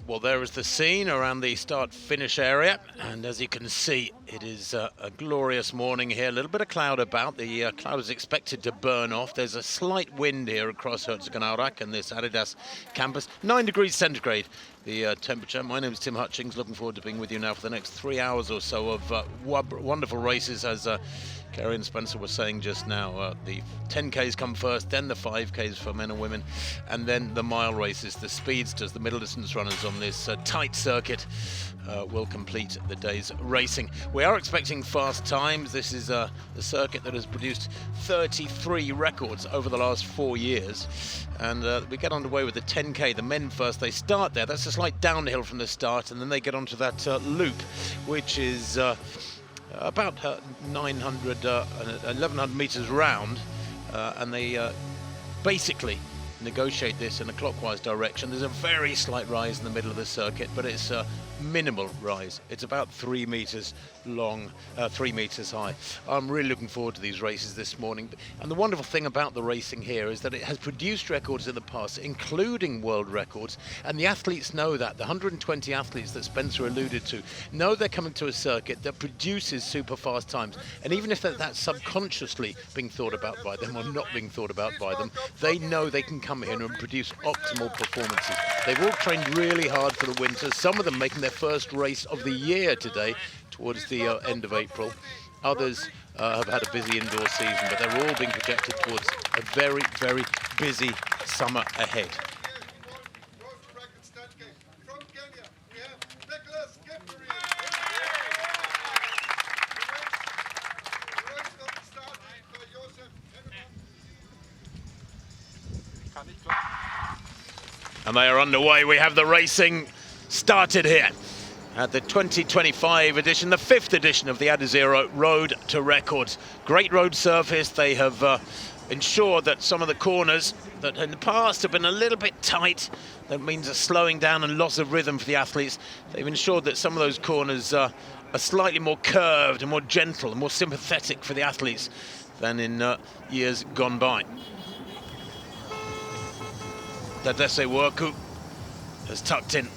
Well, there is the scene around the start-finish area, and as you can see, it is a glorious morning here. A little bit of cloud about. The cloud is expected to burn off. There's a slight wind here across Herzogenaurach and this Adidas campus. 9 degrees centigrade, the temperature. My name is Tim Hutchings. Looking forward to being with you now for the next 3 hours or so of wonderful races, as Kerry and Spencer were saying just now. The 10Ks come first, then the 5Ks for men and women, and then the mile races. The speedsters, the middle distance runners on this tight circuit will complete the day's racing. We are expecting fast times. This is the circuit that has produced 33 records over the last 4 years. And we get underway with the 10K. The men first, they start there. That's a slight downhill from the start, and then they get onto that loop, which is about 1,100 meters round, and they basically negotiate this in a clockwise direction. There's a very slight rise in the middle of the circuit, but it's a minimal rise. It's about 3 meters long, 3 meters high. I'm really looking forward to these races this morning. And the wonderful thing about the racing here is that it has produced records in the past, including world records, and the athletes know that. The 120 athletes that Spencer alluded to know they're coming to a circuit that produces super fast times. And even if that's subconsciously being thought about by them or not being thought about by them, they know they can come here and produce optimal performances. They've all trained really hard for the winter, some of them making their first race of the year today, towards the end of April. Others have had a busy indoor season, but they're all being projected towards a very, very busy summer ahead. And they are underway. We have the racing started here at the 2025 edition, the 5th edition of the Adizero Road to Records. Great road surface. They have ensured that some of the corners that in the past have been a little bit tight, that means a slowing down and loss of rhythm for the athletes. They've ensured that some of those corners are slightly more curved and more gentle and more sympathetic for the athletes than in years gone by. Adizero Roach has tucked in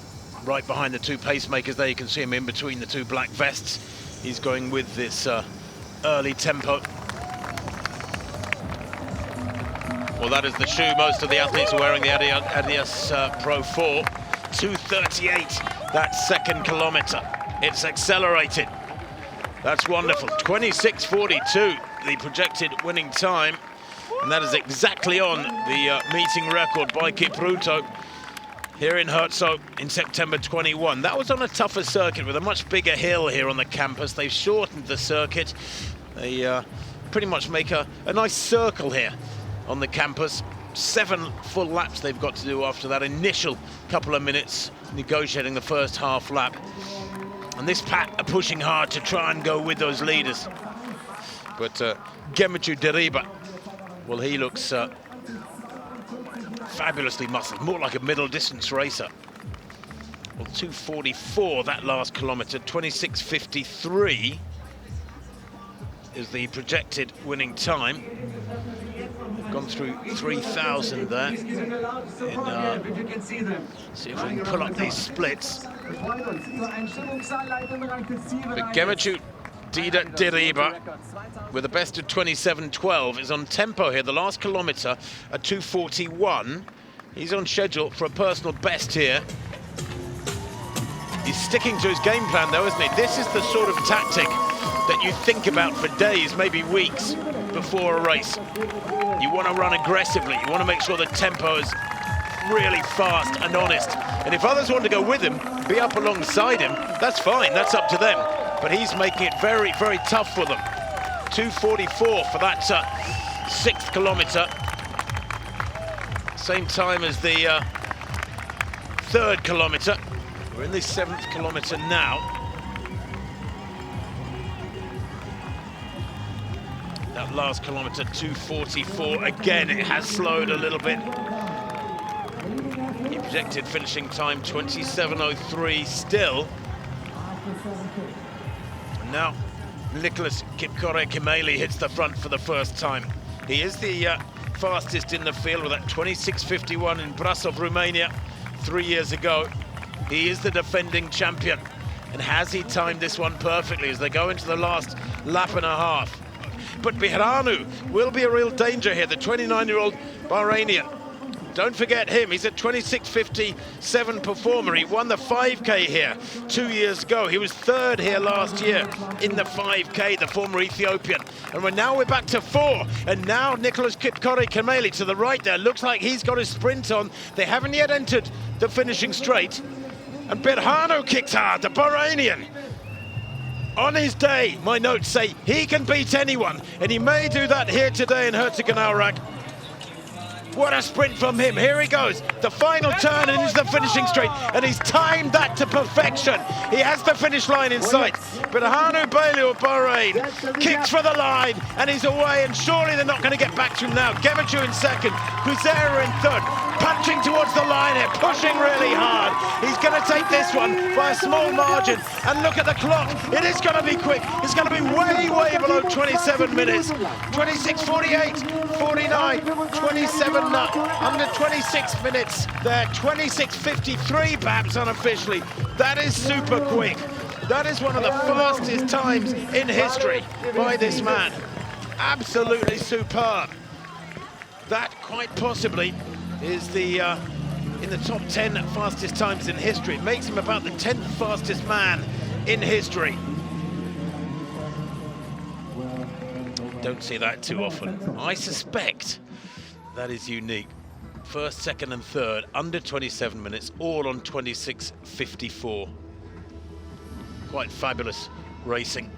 right behind the two pacemakers there. You can see him in between the two black vests. He's going with this early tempo. Well, that is the shoe most of the athletes are wearing, the Adidas Pro 4. 2:38, that second kilometer. It's accelerated. That's wonderful. 26:42, the projected winning time. And that is exactly on the meeting record by Kipruto here in Herzog in September 21. That was on a tougher circuit with a much bigger hill here on the campus. They've shortened the circuit. They pretty much make a nice circle here on the campus. 7 full laps they've got to do after that initial couple of minutes negotiating the first half lap. And this pack are pushing hard to try and go with those leaders. But Birhanu Balew, well, he looks fabulously muscled, more like a middle distance racer. Well, 2:44 that last kilometer. 26:53 is the projected winning time. They've gone through 3,000 there. See if we can pull up these splits. But Birhanu Balew, with a best of 27:12, is on tempo here. The last kilometre at 2:41. He's on schedule for a personal best here. He's sticking to his game plan though, isn't he? This is the sort of tactic that you think about for days, maybe weeks before a race. You want to run aggressively. You want to make sure the tempo is really fast and honest. And if others want to go with him, be up alongside him, that's fine, that's up to them. But he's making it very, very tough for them. 2:44 for that 6th kilometre. Same time as the third kilometre. We're in the 7th kilometre now. That last kilometre, 2:44. Again, it has slowed a little bit. He projected finishing time 27:03 still. And now Nicholas Kipkorir-Kimeli hits the front for the first time. He is the fastest in the field with that 26:51 in Brasov, Romania 3 years ago. He is the defending champion. And has he timed this one perfectly as they go into the last lap and a half? But Birhanu will be a real danger here, the 29-year-old Bahrainian. Don't forget him, he's a 26:57 performer. He won the 5K here 2 years ago. He was third here last year in the 5K, the former Ethiopian. And we're back to 4. And now Nicholas Kipkorir-Kimeli to the right there. Looks like he's got his sprint on. They haven't yet entered the finishing straight. And Birhanu kicks hard, the Bahrainian. On his day, my notes say he can beat anyone. And he may do that here today in Herzogenaurach. What a sprint from him. Here he goes. The final turn and into the finishing straight. And he's timed that to perfection. He has the finish line in sight. Birhanu Balew of Bahrain kicks for the line and he's away. And surely they're not going to get back to him now. Gevichu in second. Kuzera in third. Punching towards the line here. Pushing really hard. He's going to take this one by a small margin. And look at the clock. It is going to be quick. It's going to be way, way below 27 minutes. 26:48, 49, 27. Under 26 minutes there, 26:53 perhaps unofficially. That is super quick. That is one of the fastest times in history by this man. Absolutely superb. That quite possibly is the in the top 10 fastest times in history. It makes him about the 10th fastest man in history. Don't see that too often. I suspect that is unique. First, second and third, under 27 minutes, all on 26:54. Quite fabulous racing.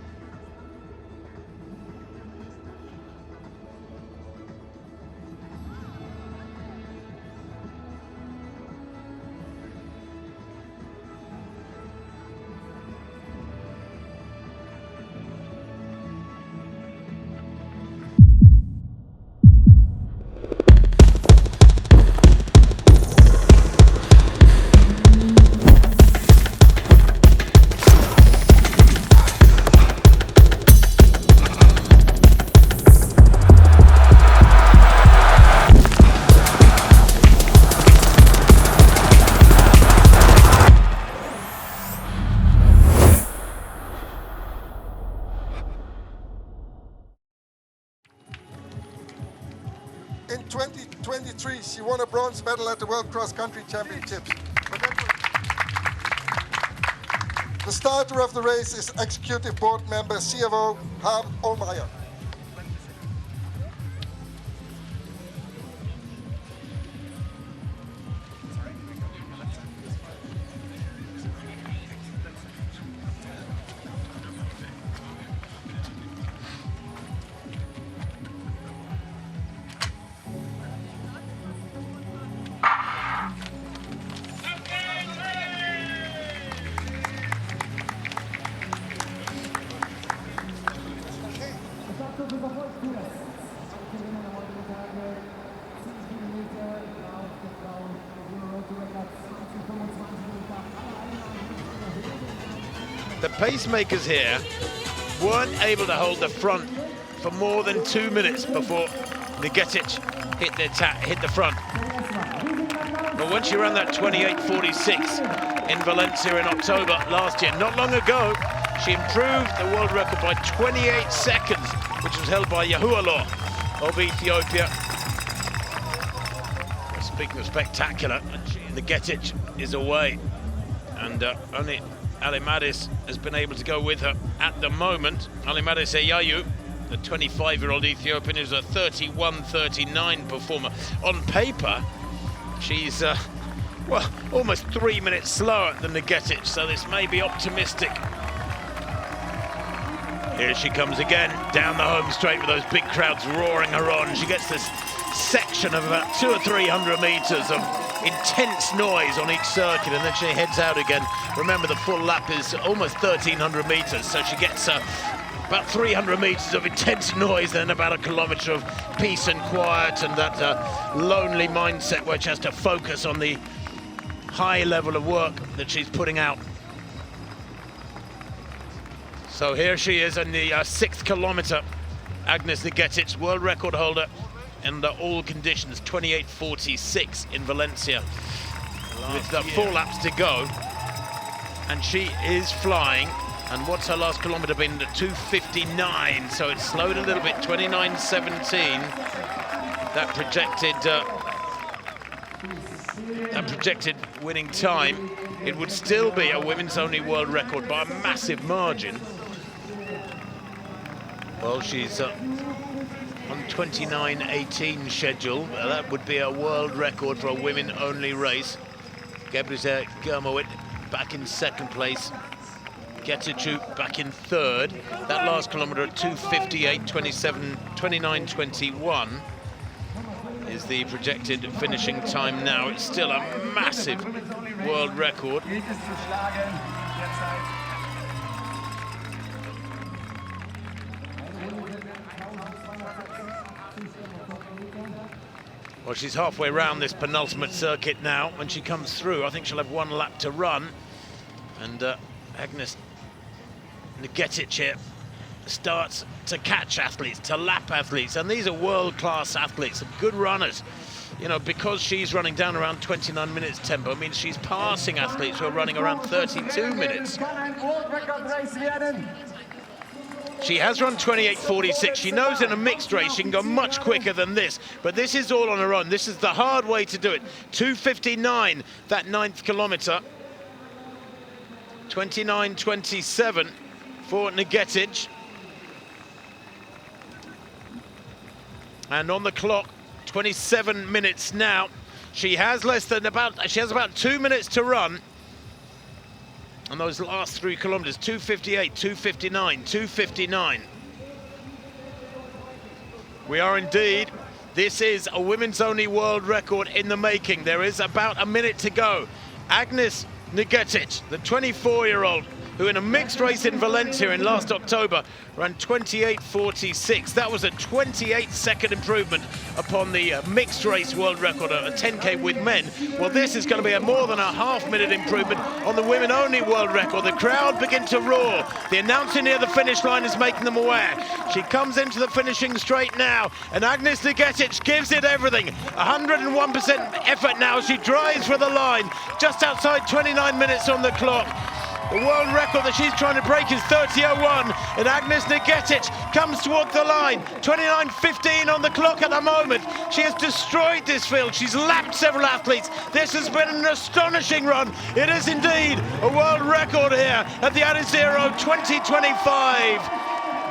In 2023, she won a bronze medal at the World Cross Country Championships. The starter of the race is Executive Board Member CFO Harm Olmeyer. The pacemakers here weren't able to hold the front for more than 2 minutes before Ngetich hit the front. But once you ran that 28:46 in Valencia in October last year, not long ago, she improved the world record by 28 seconds, which was held by Yahualo of Ethiopia. Speaking of spectacular, Ngetich is away, and only Alimadis has been able to go with her at the moment. Alimadis Eyayu, the 25-year-old Ethiopian, is a 31:39 performer. On paper, she's well, almost 3 minutes slower than Ngetich, so this may be optimistic. Here she comes again, down the home straight with those big crowds roaring her on. She gets this section of about 200 or 300 meters of intense noise on each circuit, and then she heads out again. Remember, the full lap is almost 1,300 meters, so she gets about 300 meters of intense noise, then about a kilometer of peace and quiet, and that lonely mindset where she has to focus on the high level of work that she's putting out. So here she is in the 6th kilometer. Agnes Ngetich, world record holder under all conditions, 28:46 in Valencia. With 4 laps to go, and she is flying. And what's her last kilometer been? 2:59, so it's slowed a little bit, 29:17. That projected winning time. It would still be a women's only world record by a massive margin. Well, she's on 29:18 schedule. That would be a world record for a women-only race. Herzogenaurach back in 2nd place. Ngetich back in 3rd. That last kilometer at 2:58.27, 29:21 is the projected finishing time now. It's still a massive world record. Well, she's halfway around this penultimate circuit now. When she comes through, I think she'll have 1 lap to run. And Agnes Ngetich here starts to catch athletes, to lap athletes. And these are world-class athletes, good runners. You know, because she's running down around 29 minutes tempo, means she's passing athletes who are running around 32 minutes. She has run 28:46. She knows in a mixed race she can go much quicker than this, but this is all on her own. This is the hard way to do it. 2:59, that 9th kilometer. 29:27 for Ngetich. And on the clock, 27 minutes now. She has about 2 minutes to run. And those last 3 kilometers, 2:58, 2:59, 2:59. We are indeed, this is a women's only world record in the making. There is about a minute to go. Agnes Ngetich, the 24-year-old, who in a mixed race in Valencia in last October ran 28:46. That was a 28-second improvement upon the mixed race world record, a 10K with men. Well, this is going to be a more than a half-minute improvement on the women-only world record. The crowd begin to roar. The announcer near the finish line is making them aware. She comes into the finishing straight now, and Agnes Ngetich gives it everything. 101% effort now. She drives for the line, just outside 29 minutes on the clock. The world record that she's trying to break is 30:01, and Agnes Ngetich comes towards the line. 29:15 on the clock at the moment. She has destroyed this field. She's lapped several athletes. This has been an astonishing run. It is indeed a world record here at the Adizero 2025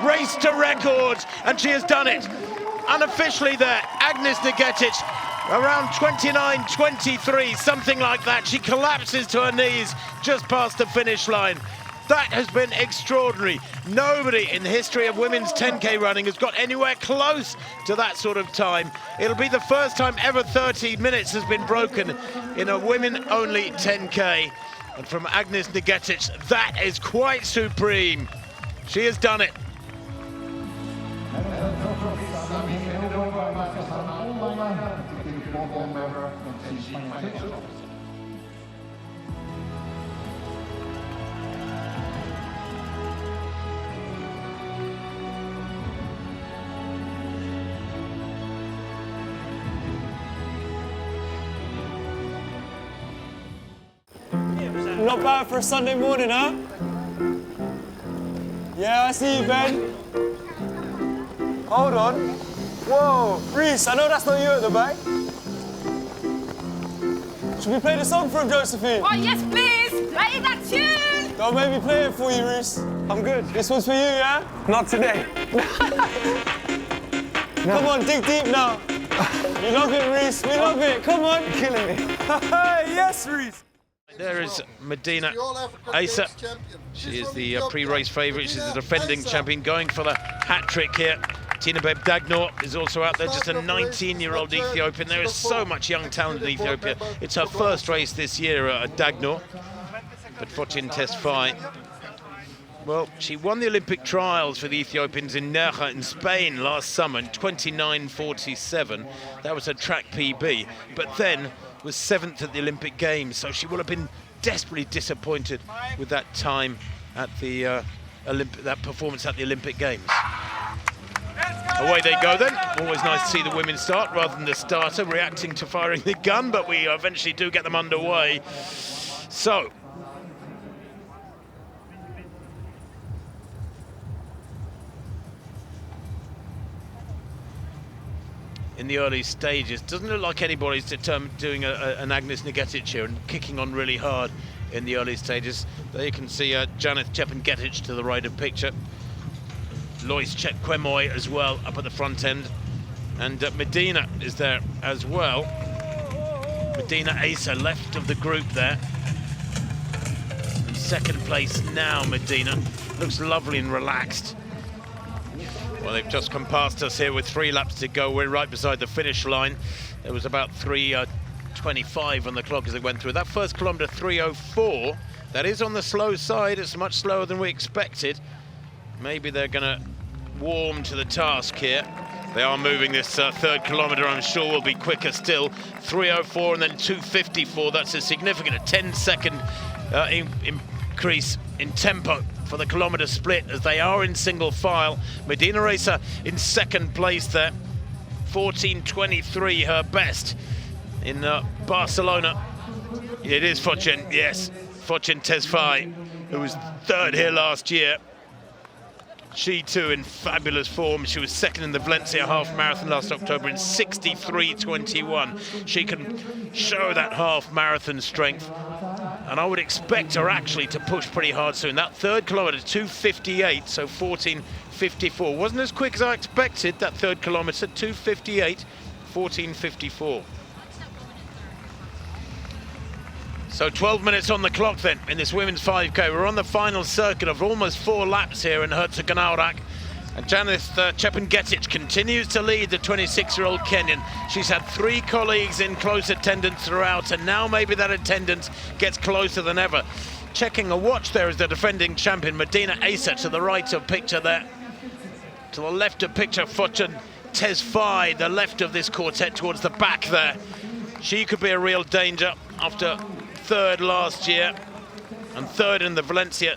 Race to Records, and she has done it. Unofficially there, Agnes Ngetich, around 29:23, something like that. She collapses to her knees just past the finish line. That has been extraordinary. Nobody in the history of women's 10K running has got anywhere close to that sort of time. It'll be the first time ever 30 minutes has been broken in a women-only 10K. And from Agnes Ngetich, that is quite supreme. She has done it. Not bad for a Sunday morning, huh? Yeah, I see you, Ben. Hold on. Whoa, Reese, I know that's not you at the back. Should we play the song for him, Josephine? Oh, yes, please. Play that tune. Don't make me play it for you, Reese. I'm good. This one's for you, yeah? Not today. Come on, dig deep now. We love it, Reese. We love it. Come on. You're killing me. Yes, Reese. There is Medina Asa. She is the pre-race favourite. She's the defending champion, going for the hat-trick here Tinabeb Dagnor is also out there, just a 19-year-old Ethiopian. There is so much young talent in Ethiopia. It's her first race this year at Dagnor. But Fortune Tesfaye, well, she won the Olympic trials for the Ethiopians in Nerja in Spain last summer in 29:47. That was her track PB, but then was 7th at the Olympic Games, so she will have been desperately disappointed with that time at the that performance at the Olympic Games. Away they go then. Always nice to see the women start rather than the starter reacting to firing the gun, but we eventually do get them underway. So, in the early stages, doesn't look like anybody's determined doing an Agnes Ngetich here and kicking on really hard in the early stages. There you can see Janeth Ngetich to the right of picture. Lois Chepkwemoy as well up at the front end. And Medina is there as well. Medina Asa left of the group there. In second place now, Medina. Looks lovely and relaxed. Well, they've just come past us here with 3 laps to go. We're right beside the finish line. There was about 3:25 on the clock as they went through. That first kilometre, 3:04. That is on the slow side. It's much slower than we expected. Maybe they're going to warm to the task here. They are moving this third kilometre, I'm sure will be quicker still. 3:04 and then 2:54. That's a significant 10-second increase in tempo for the kilometre split as they are in single file. Medina Asa in second place there. 14:23, her best in Barcelona. It is Fortune, yes. Fortune Tesfaye, who was third here last year. She too in fabulous form. She was second in the Valencia half marathon last October in 63:21. She can show that half marathon strength, and I would expect her actually to push pretty hard soon. That third kilometre, 2:58, so 14:54. Wasn't as quick as I expected, that third kilometre, 2:58, 14:54. So 12 minutes on the clock then in this women's 5K. We're on the final circuit of almost 4 laps here in Herzogenaurach. And Janeth Ngetich continues to lead the 26-year-old Kenyan. She's had 3 colleagues in close attendance throughout, and now maybe that attendance gets closer than ever. Checking a watch there is the defending champion, Medina Asa, to the right of picture there. To the left of picture, Fortune Tesfaye, the left of this quartet towards the back there. She could be a real danger after third last year and third in the Valencia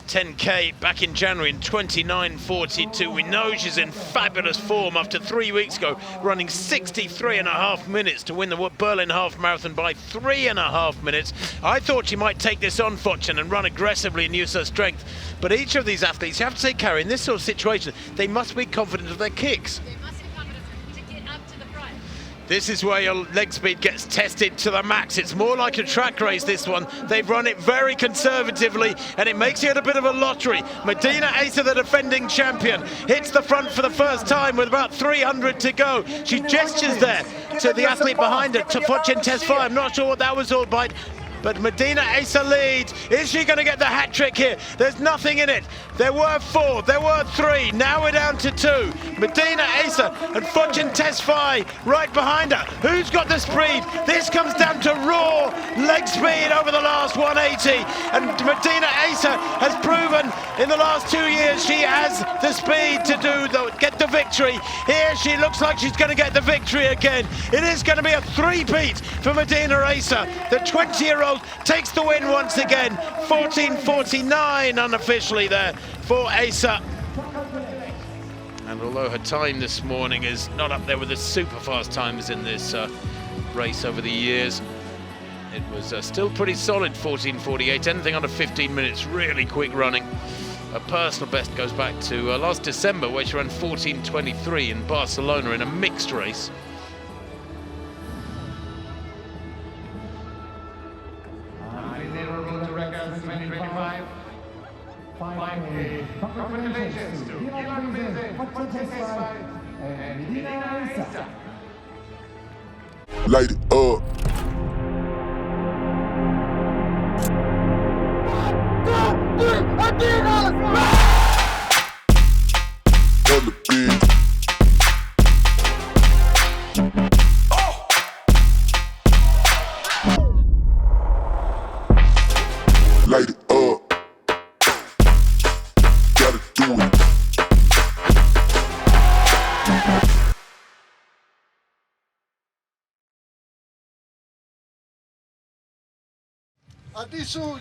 10K back in January in 29:42. We know she's in fabulous form after 3 weeks ago, running 63.5 minutes to win the Berlin half marathon by 3.5 minutes. I thought she might take this on, Fortune, and run aggressively and use her strength. But each of these athletes, you have to take care in this sort of situation, they must be confident of their kicks. This is where your leg speed gets tested to the max. It's more like a track race, this one. They've run it very conservatively, and it makes it a bit of a lottery. Medina Asa, the defending champion, hits the front for the first time with about 300 to go. She gestures there to the athlete behind her, to Fortune Tesfaye. I'm not sure what that was all about, but Medina Asa leads. Is she going to get the hat trick here? There's nothing in it. There were 4, there were 3, now we're down to 2. Medina Asa and Fortune Tesfaye right behind her. Who's got the speed? This comes down to raw leg speed over the last 180. And Medina Asa has proven in the last 2 years she has the speed to get the victory. Here she looks like she's going to get the victory again. It is going to be a 3-peat for Medina Asa. The 20-year-old takes the win once again. 14:49 unofficially there for Asa. And although her time this morning is not up there with the super fast times in this race over the years, it was still pretty solid, 14:48. Anything under 15 minutes, really quick running. Her personal best goes back to last December, where she ran 14:23 in Barcelona in a mixed race. Adizero Road To Records 2025. 5K. Congratulations to Fortune Tesfaye and Medina Asa. Light it up. On the beat. Adizero.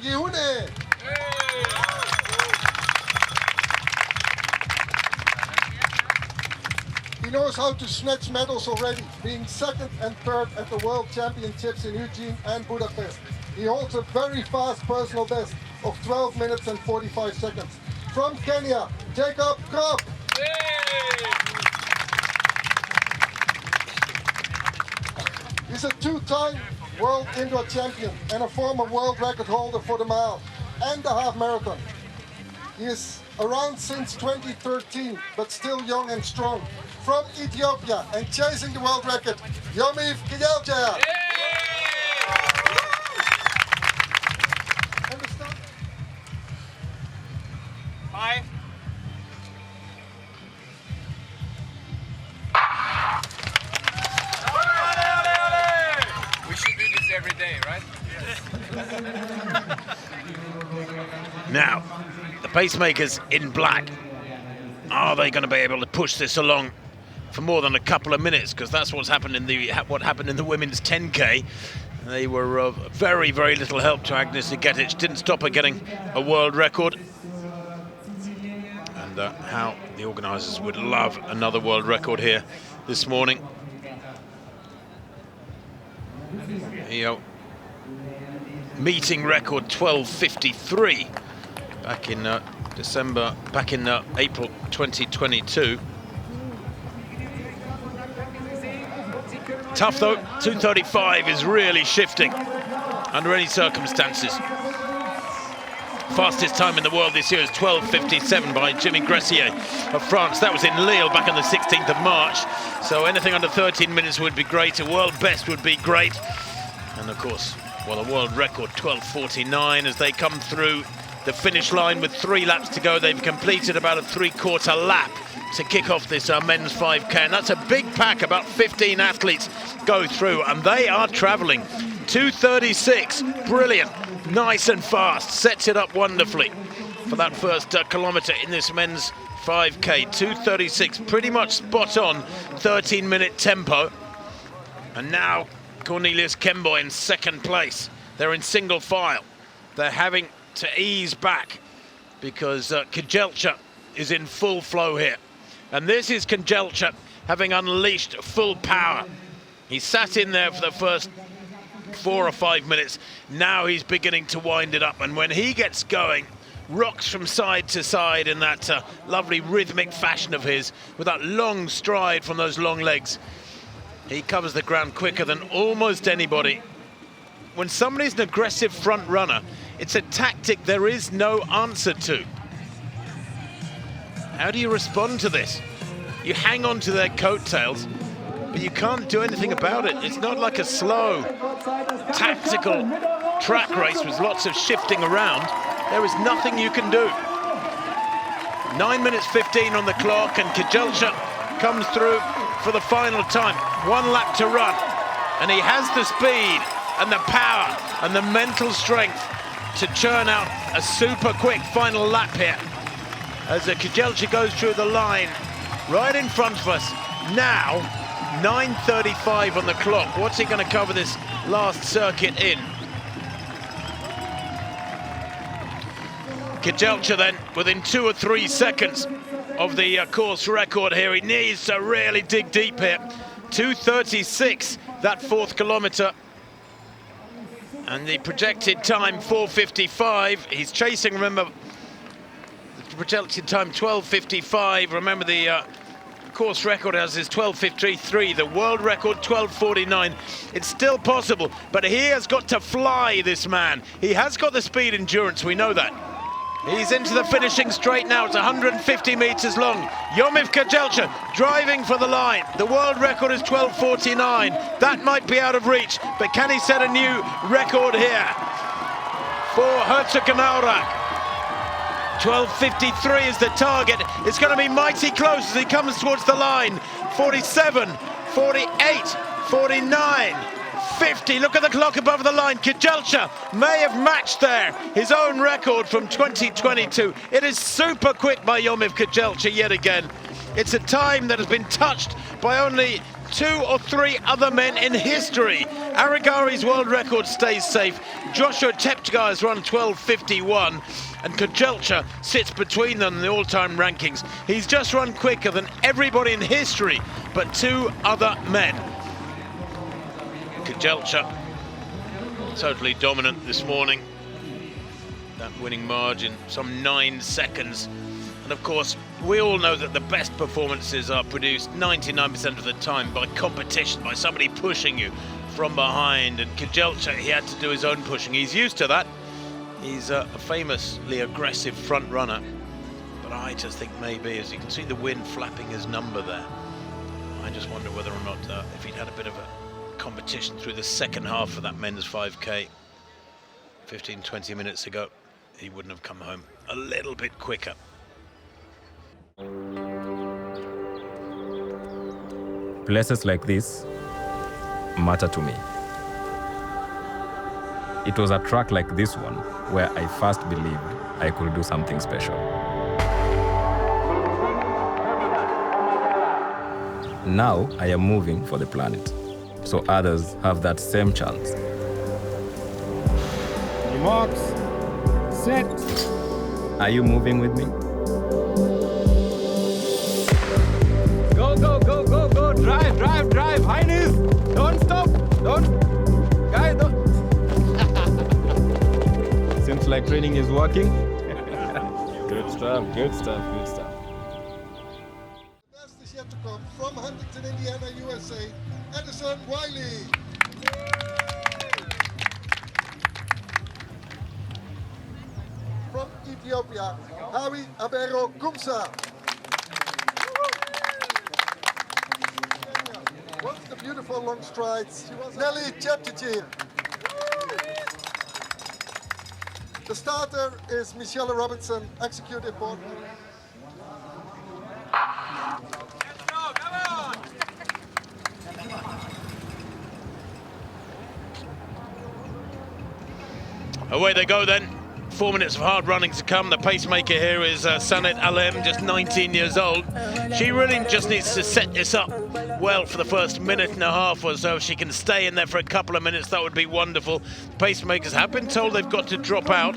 He knows how to snatch medals already, being second and third at the World Championships in Eugene and Budapest. He holds a very fast personal best of 12 minutes and 45 seconds. From Kenya, Jacob Krop. He's a two-time world indoor champion and a former world record holder for the mile and the half marathon. He is around since 2013, but still young and strong. From Ethiopia and chasing the world record, Yomif Kijelcha. Hi. We should do this every day, right? Now, the pacemakers in black. Are they going to be able to push this along for more than a couple of minutes? Because that's what happened in the women's 10K. They were of very, very little help to Agnes Ngetich. Didn't stop her getting a world record. And how the organisers would love another world record here this morning. Meeting record 12:53 back in April 2022. Tough though, 2:35 is really shifting under any circumstances. Fastest time in the world this year is 12:57 by Jimmy Gressier of France. That was in Lille back on the 16th of March. So anything under 13 minutes would be great. A world best would be great. And of course, well, a world record 12:49 as they come through the finish line with 3 laps to go. They've completed about a 3/4 lap to kick off this men's 5K, and that's a big pack. About 15 athletes go through, and they are traveling 2:36. Brilliant, nice and fast, sets it up wonderfully for that first kilometre in this men's 5K. 2:36, pretty much spot on 13-minute tempo. And now Cornelius Kemboy in second place. They're in single file. They're having to ease back because Kijelcha is in full flow here. And this is Kijelcha having unleashed full power. He sat in there for the first 4 or 5 minutes. Now he's beginning to wind it up. And when he gets going, rocks from side to side in that lovely rhythmic fashion of his, with that long stride from those long legs. He covers the ground quicker than almost anybody. When somebody's an aggressive front runner, it's a tactic there is no answer to. How do you respond to this? You hang on to their coattails, but you can't do anything about it. It's not like a slow, tactical track race with lots of shifting around. There is nothing you can do. 9 minutes 15 on the clock, and Kijelcha comes through for the final time. 1 lap to run, and he has the speed and the power and the mental strength to churn out a super quick final lap here. As Kijelcha goes through the line right in front of us. Now, 9:35 on the clock. What's he going to cover this last circuit in? Kijelcha then within 2 or 3 seconds of the course record here. He needs to really dig deep here. 2:36, that 4th kilometre. And the projected time, 4:55. He's chasing, remember, the projected time, 12:55. Remember, the course record as is 12:53. The world record, 12:49. It's still possible, but he has got to fly, this man. He has got the speed endurance, we know that. He's into the finishing straight now. It's 150 meters long. Yomif Kijelcha driving for the line. The world record is 12:49. That might be out of reach, but can he set a new record here for Herzogenaurach? 12:53 is the target. It's going to be mighty close as he comes towards the line. 47, 48, 49. 50, look at the clock above the line. Kijelcha may have matched there his own record from 2022. It is super quick by Yomif Kijelcha yet again. It's a time that has been touched by only 2 or 3 other men in history. Arigari's world record stays safe. Joshua Tepchgai's run 12:51, and Kajelcha sits between them in the all-time rankings. He's just run quicker than everybody in history, but 2 other men. Kajelcha totally dominant this morning. That winning margin, some 9 seconds. And of course, we all know that the best performances are produced 99% of the time by competition, by somebody pushing you from behind. And Kajelcha, he had to do his own pushing. He's used to that. He's a famously aggressive front runner. But I just think maybe, as you can see the wind flapping his number there, I just wonder whether or not if he'd had a bit of a competition through the second half of that men's 5K 15-20 minutes ago, he wouldn't have come home a little bit quicker. Places like this matter to me. It was a track like this one where I first believed I could do something special. Now I am moving for the planet, so others have that same chance. Marks, set. Are you moving with me? Go, go, go, go, go. Drive, drive, drive. High knees. Don't stop. Don't. Guys, don't. Seems like training is working. Good stuff, good stuff, good stuff. The best is yet to come from Huntington, Indiana, USA, Edison Wiley. From Ethiopia, Hawi Abero Kumsa. What's the beautiful long strides? Nelly Chepchirchir. The starter is Michelle Robinson, executive board. Away they go then. 4 minutes of hard running to come. The pacemaker here is Sanet Alem, just 19 years old. She really just needs to set this up well for the first minute and a half or so. If she can stay in there for a couple of minutes, that would be wonderful. Pacemakers have been told they've got to drop out.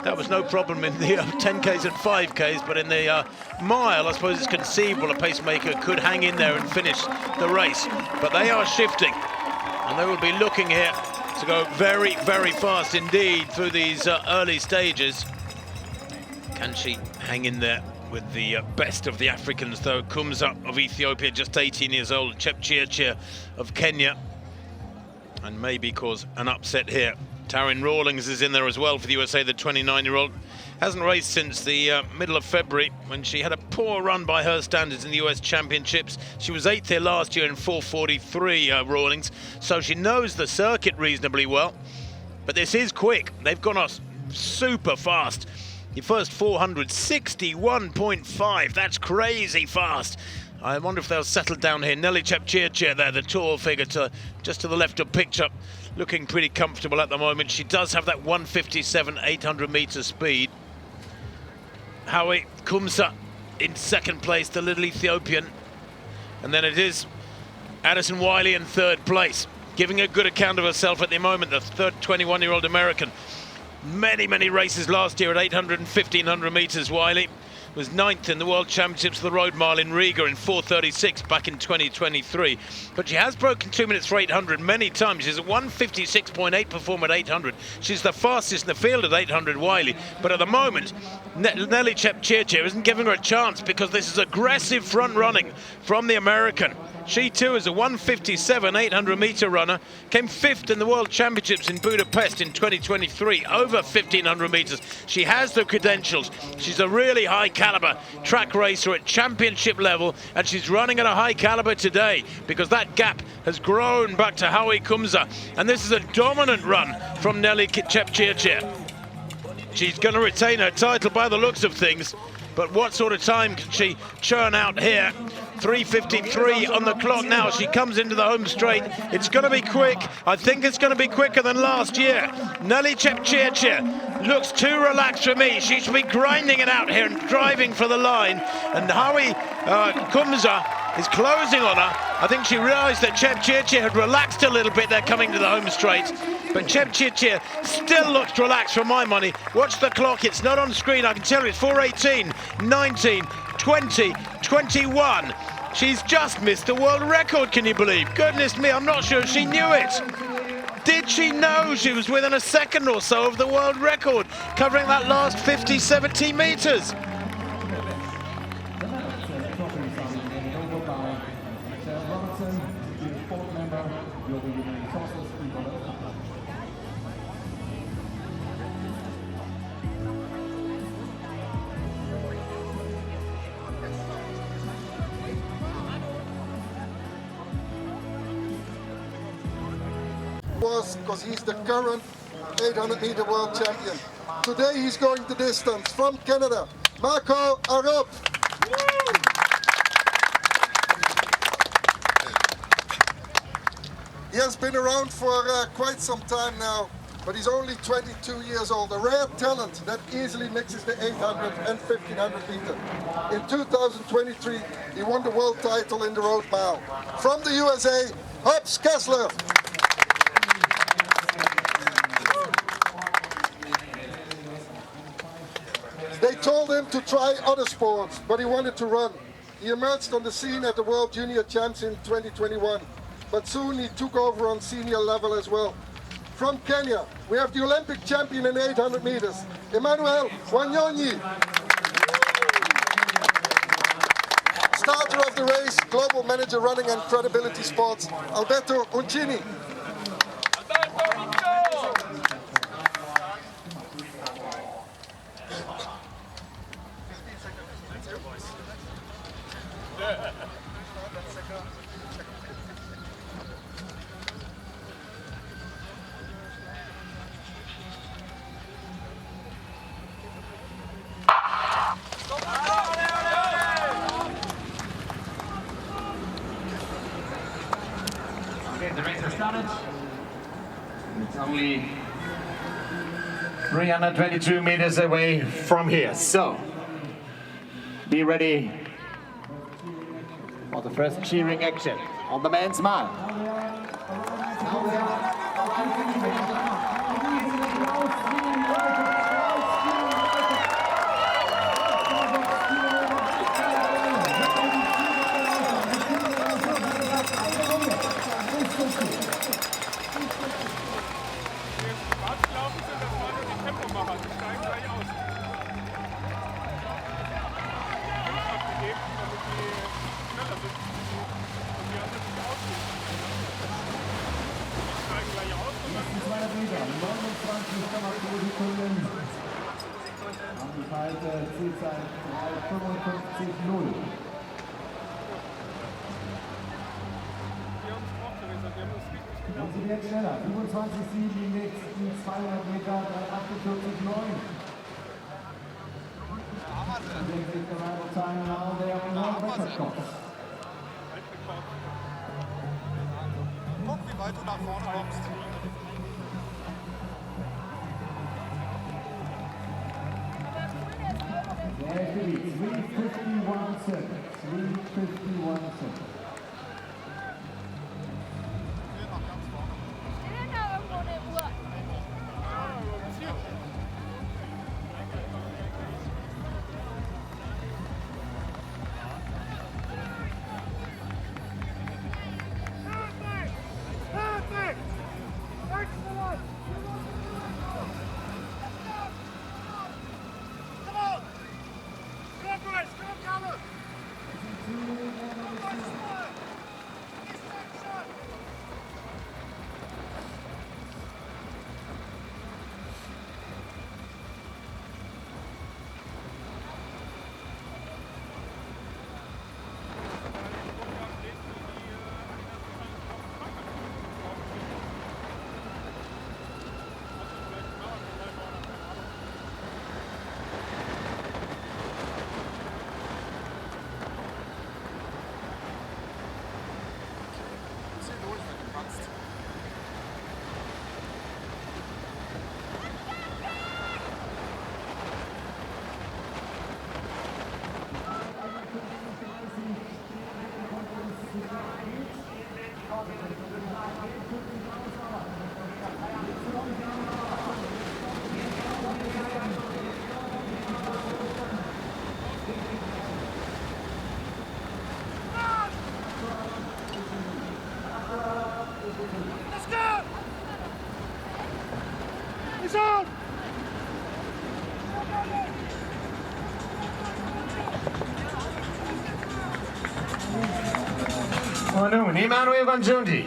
That was no problem in the 10Ks and 5Ks, but in the mile, I suppose it's conceivable a pacemaker could hang in there and finish the race. But they are shifting, and they will be looking here to go very, very fast indeed through these early stages. Can she hang in there with the best of the Africans, though? Kumsa of Ethiopia, just 18 years old, Chepchirchir of Kenya, and maybe cause an upset here. Taryn Rawlings is in there as well for the USA, the 29-year-old. Hasn't raced since the middle of February, when she had a poor run by her standards in the US Championships. She was 8th here last year in 4:43, Rawlings, so she knows the circuit reasonably well. But this is quick. They've gone off super fast. The first 400, 61.5. That's crazy fast. I wonder if they'll settle down here. Nelly Chepchirchir there, the tall figure just to the left of picture, looking pretty comfortable at the moment. She does have that 1:57, 800 meter speed. Hawi Kumsa in second place, the little Ethiopian. And then it is Addison Wiley in third place, giving a good account of herself at the moment, the third 21-year-old American. Many, many races last year at 800 and 1500 meters. Wiley was 9th in the World Championships of the Road Mile in Riga in 4:36 back in 2023. But she has broken 2 minutes for 800 many times. She's a 1:56.8 performer at 800. She's the fastest in the field at 800, Wiley. But at the moment, Nelly Chepchirchir isn't giving her a chance, because this is aggressive front running from the American. She too is a 1:57 800 meter runner, came 5th in the World Championships in Budapest in 2023, over 1500 meters. She has the credentials. She's a really high caliber track racer at championship level, and she's running at a high caliber today, because that gap has grown back to Hawi Kumsa. And this is a dominant run from Nelly Chepchirchir. She's going to retain her title by the looks of things, but what sort of time can she churn out here? 3:53 on the clock now. She comes into the home straight. It's going to be quick. I think it's going to be quicker than last year. Nelly Chepchirchir looks too relaxed for me. She should be grinding it out here and driving for the line. And Howie Kumza is closing on her. I think she realised that Chepchirchir had relaxed a little bit there coming to the home straight. But Chepchirchir still looks relaxed for my money. Watch the clock, it's not on screen. I can tell you it's 4:18, 19, 20, 21. She's just missed the world record, can you believe? Goodness me, I'm not sure if she knew it. Did she know she was within a second or so of the world record, covering that last 50, 70 metres? Because he's the current 800-meter world champion. Today he's going the distance from Canada. Marco Arup. He has been around for quite some time now, but he's only 22 years old. A rare talent that easily mixes the 800 and 1500 meter. In 2023, he won the world title in the road mile. From the USA, Hobbs Kessler. They told him to try other sports, but he wanted to run. He emerged on the scene at the World Junior Champs in 2021, but soon he took over on senior level as well. From Kenya, we have the Olympic champion in 800 meters, Emmanuel Wanyonyi. Starter of the race, global manager running and credibility sports, Alberto Uncini. The race has started. It's only 322 meters away from here. So, be ready for the first cheering action on the men's mile. Zielzeit 3:55:0. Und sie wird schneller. 25,7 die nächsten 200 Meter, 48,9. The arrival time now, they are on world record course. Guck, wie weit du nach vorne kommst. There it is, 3:51 seconds. 3:51 seconds. Und nun Emmanuel Vanjundi.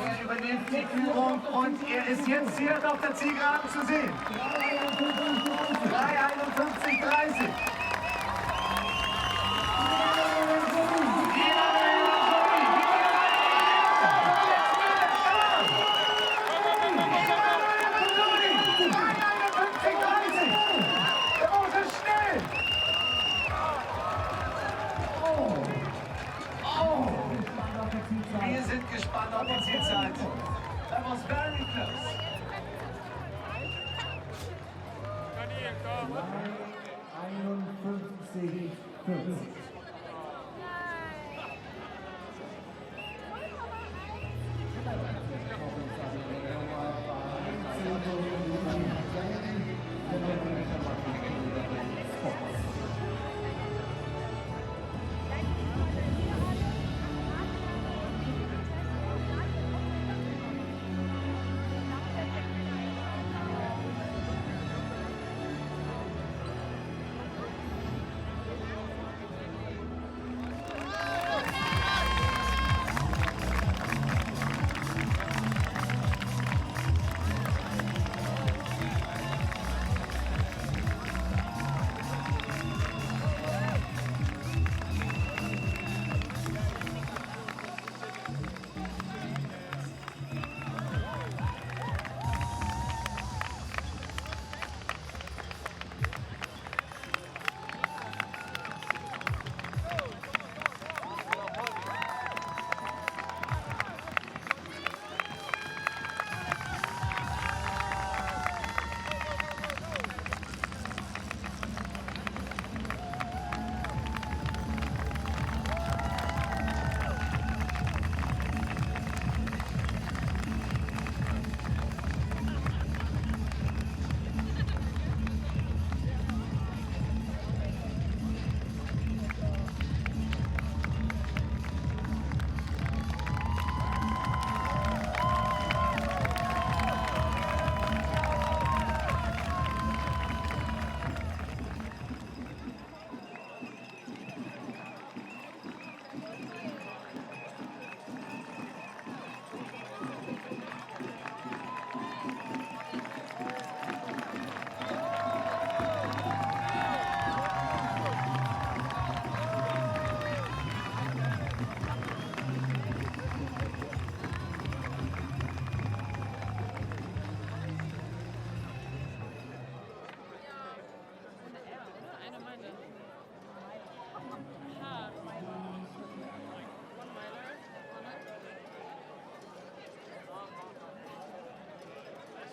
Er übernimmt die Führung und er ist jetzt hier auf der Zielgeraden zu sehen. 3:51:30. Wir sind gespannt auf die Zielzeit. That was very close.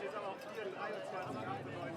Jetzt aber auch 4, 3 und 2, 98.